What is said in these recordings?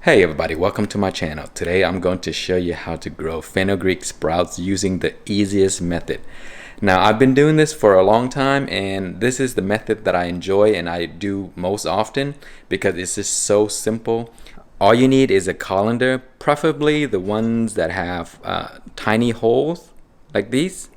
Hey everybody, welcome to my channel. Today I'm going to show you how to grow fenugreek sprouts using the easiest method. Now I've been doing this for a long time and this is the method that I enjoy and I do most often because it's just so simple. All you need is a colander, preferably the ones that have tiny holes like these.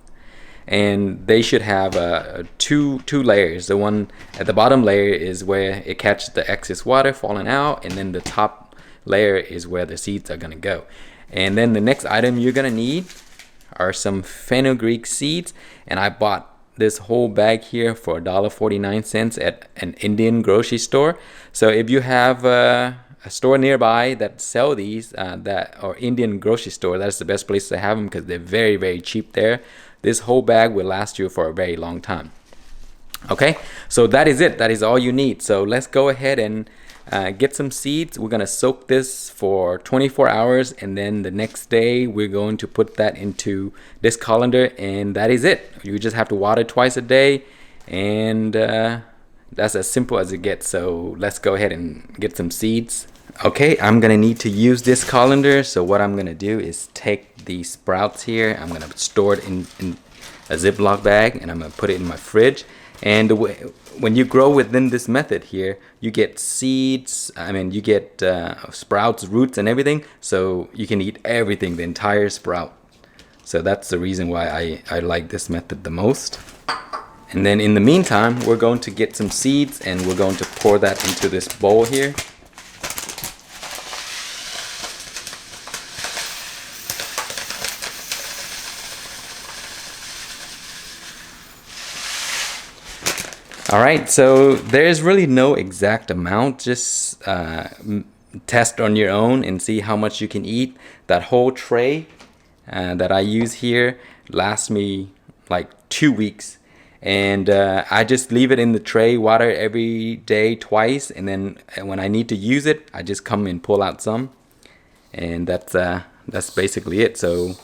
And they should have two layers. The one at the bottom layer is where it catches the excess water falling out, and then the top layer is where the seeds are gonna go. And then the next item you're gonna need are some fenugreek seeds, and I bought this whole bag here for $1.49 at an Indian grocery store. So if you have a store nearby that sell these or Indian grocery store, that's the best place to have them because they're very cheap there. This whole bag will last you for a very long time. Okay, so that is it. That is all you need. So let's go ahead and get some seeds. We're gonna soak this for 24 hours and then the next day we're going to put that into this colander, and that is it. You just have to water twice a day, and that's as simple as it gets. So let's go ahead and get some seeds. Okay, I'm gonna need to use this colander. So what I'm gonna do is take these sprouts here. I'm gonna store it in a Ziploc bag and I'm gonna put it in my fridge. And when you grow within this method here, you get seeds, you get sprouts, roots and everything. So you can eat everything, the entire sprout. So that's the reason why I like this method the most. And then in the meantime, we're going to get some seeds and we're going to pour that into this bowl here. Alright, so there's really no exact amount, just test on your own and see how much you can eat. That whole tray that I use here lasts me like 2 weeks, and I just leave it in the tray, water every day twice, and then when I need to use it, I just come and pull out some, and that's basically it. So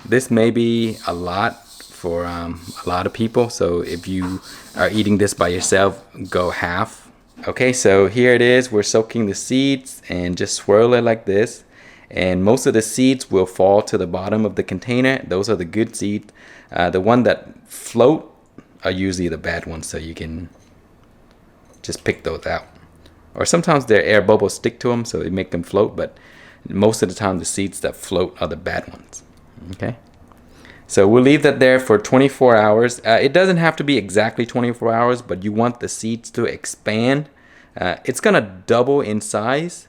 this may be a lot for a lot of people, so if you are eating this by yourself, go half. Okay, so here it is. We're soaking the seeds and just swirl it like this, and most of the seeds will fall to the bottom of the container. Those are the good seeds. The one that float are usually the bad ones, so you can just pick those out. Or sometimes their air bubbles stick to them, so they make them float, but most of the time the seeds that float are the bad ones. Okay, so we'll leave that there for 24 hours. It doesn't have to be exactly 24 hours, but you want the seeds to expand. It's gonna double in size,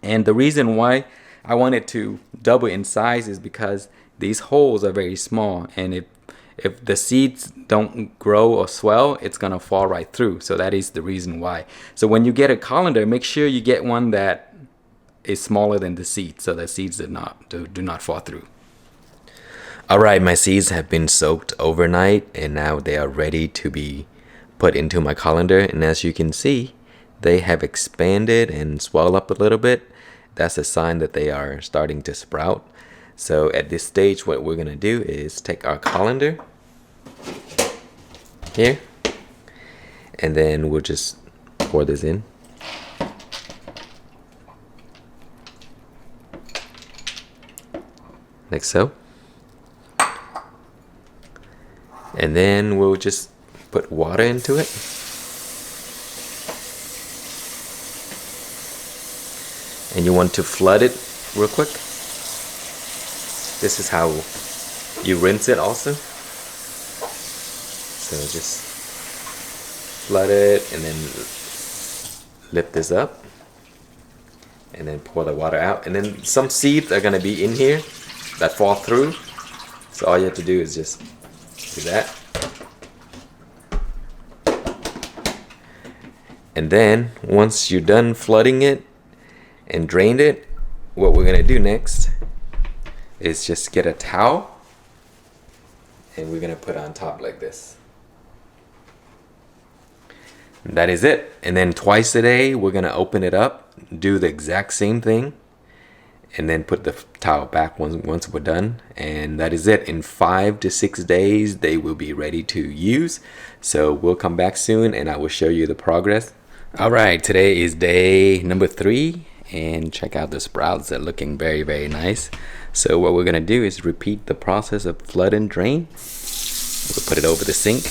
and the reason why I want it to double in size is because these holes are very small, and if the seeds don't grow or swell, it's gonna fall right through. So that is the reason why. So when you get a colander, make sure you get one that is smaller than the seeds, so the seeds do not fall through. Alright, my seeds have been soaked overnight and now they are ready to be put into my colander, and as you can see, they have expanded and swelled up a little bit. That's a sign that they are starting to sprout. So at this stage, what we're gonna do is take our colander here, and then we'll just pour this in. Like so. And then we'll just put water into it. And you want to flood it real quick. This is how you rinse it also. So just flood it and then lift this up. And then pour the water out. And then some seeds are gonna be in here that fall through. So all you have to do is just do that. And then once you're done flooding it and drained it, what we're gonna do next is just get a towel and we're gonna put on top like this. And that is it. And then twice a day we're gonna open it up, do the exact same thing, and then put the towel back once we're done, and that is it. In 5 to 6 days they will be ready to use. So we'll come back soon and I will show you the progress. Alright, today is day number 3 and check out the sprouts. They're looking very, very nice. So what we're gonna do is repeat the process of flood and drain. We'll put it over the sink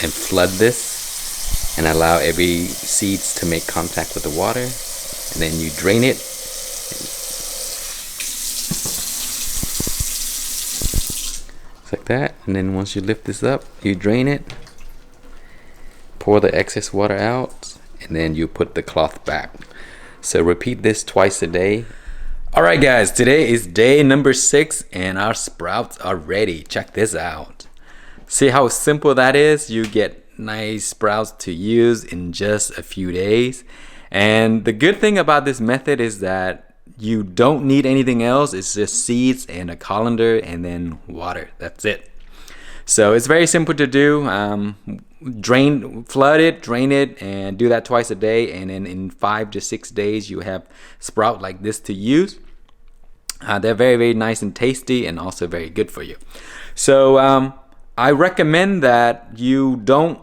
and flood this and allow every seeds to make contact with the water, and then you drain it. Just like that. And then once you lift this up, you drain it, pour the excess water out, and then you put the cloth back. So repeat this twice a day. Alright guys, today is day number 6 and our sprouts are ready. Check this out. See how simple that is? You get nice sprouts to use in just a few days. And the good thing about this method is that you don't need anything else. It's just seeds and a colander and then water. That's it. So it's very simple to do. Flood it, drain it, and do that twice a day. And then in 5 to 6 days, you have sprout like this to use. They're very, very nice and tasty, and also very good for you. So I recommend that you don't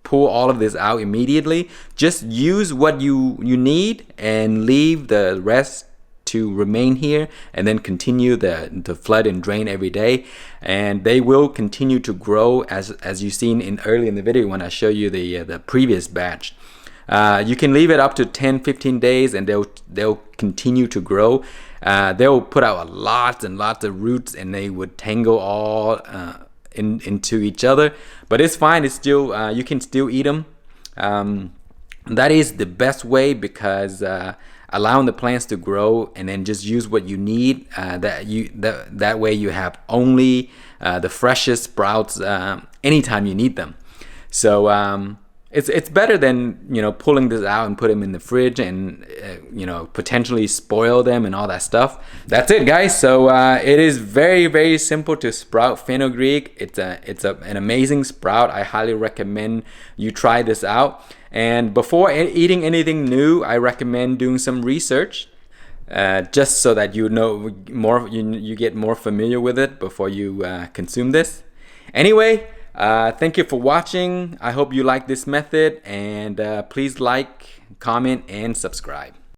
pull all of this out immediately. Just use what you need and leave the rest to remain here, and then continue the flood and drain every day, and they will continue to grow as you've seen in early in the video when I show you the previous batch. You can leave it up to 10-15 days and they'll continue to grow. They'll put out lots and lots of roots, and they would tangle all into each other, but it's fine. It's still you can still eat them. That is the best way, because allowing the plants to grow and then just use what you need. That way you have only the freshest sprouts anytime you need them. So it's better than pulling this out and put them in the fridge and potentially spoil them and all that stuff. That's it, guys. So it is very, very simple to sprout fenugreek. It's an amazing sprout. I highly recommend you try this out. And before eating anything new, I recommend doing some research, just so that you know more, you get more familiar with it before you consume this. Anyway, thank you for watching. I hope you like this method, and please like, comment, and subscribe.